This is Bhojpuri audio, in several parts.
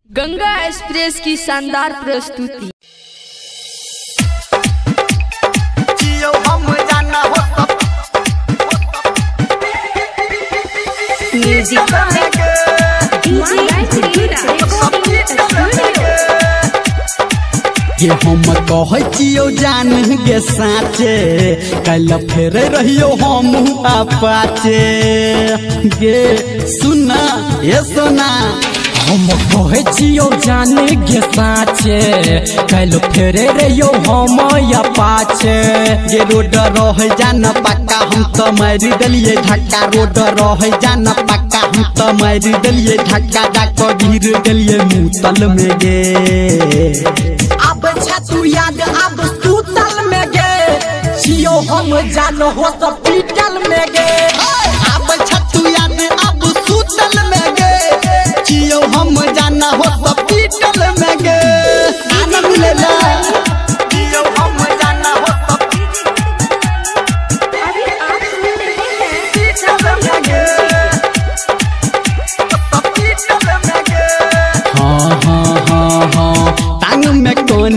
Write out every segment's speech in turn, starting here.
गंगा एक्सप्रेस की शानदार प्रस्तुति। ये हम कहो जान गे साचे कल फेर रहियो हम अपाचे गे सुना ये सुना हम कहो जान गे साचे कल फेर रहियो हम अपाचे ये रोड रह जान पक्का हम तो मारी दलिए धक्का रोड रह जान पक्का हम तो मारी दलिए धक्का डाको गिर दलिए मुतल में गे अब छतु याद अब सुतल में गे जियो हम जान हॉस्पिटल में गे अब छतु याद अब सुतल में गे जियो हम जान हॉस्पिटल में गे आनंद ले ले जियो हम जान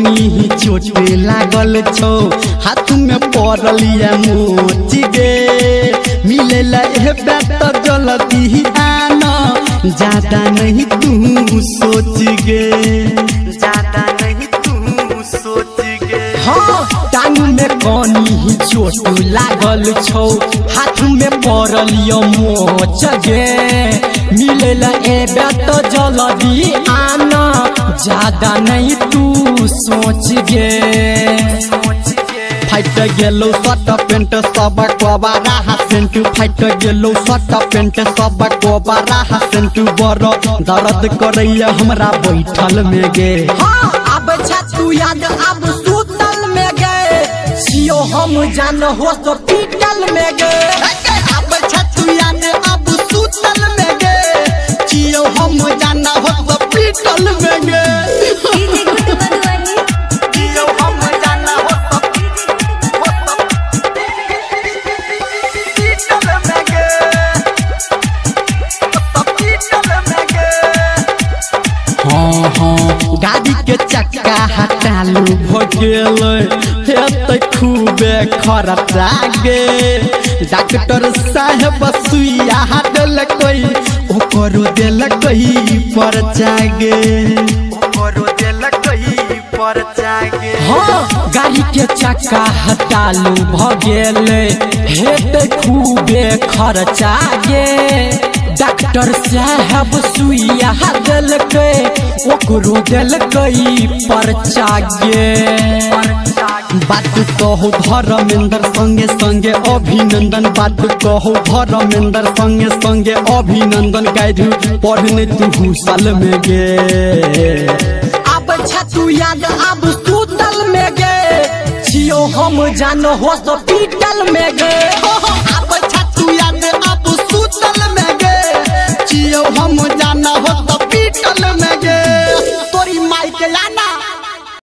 ही चोट लागल छो हाथ में पड़लिया मोच गे मिले बेहतर जल्दी आना ज्यादा नहीं तू सोच गे ज्यादा नहीं तू सोच गे हाँ टांग में कनी ही चोट लागल छो हाथ में पड़लिया मोच गे मिले बेहतर जल्दी आना ज्यादा नहीं तू सोच गे फाइट गेलो शर्ट पेंट सब कोबारा हासेंट फाइट गेलो शर्ट पेंट सब कोबारा हासेंट बड़ दर्द करैया हमरा बैठल में गे हाँ अब छतु याद अब सुतल में गे जियो हम जान हॉस्पिटल में गे अब छतु याद अब सुतल में गे जियो हम जान हॉस्पिटल में गे गाड़ी के चक्का हटालू भगेल खूबे खर्चा गे डॉक्टर साहब सुइया दिलकै ओकरो दिलकै पर्चा गे ओकरो दिलकै पर्चा गे हाँ गाड़ी के चक्का हटालू भगेल हेते खूबे खर्चा गे डॉक्टर साहब सुइया दिलकै ओकरो दिलकै पर्चा गे बात कहो धर्मेंद्र संगे संगे अभिनंदन बात कहो धर्मेंद्र संगे संगे अभिनंदन गाइड पढ़ने तू साल में गे अब छतु याद अब सुतल में गे जियो हम जान हॉस्पिटल में गे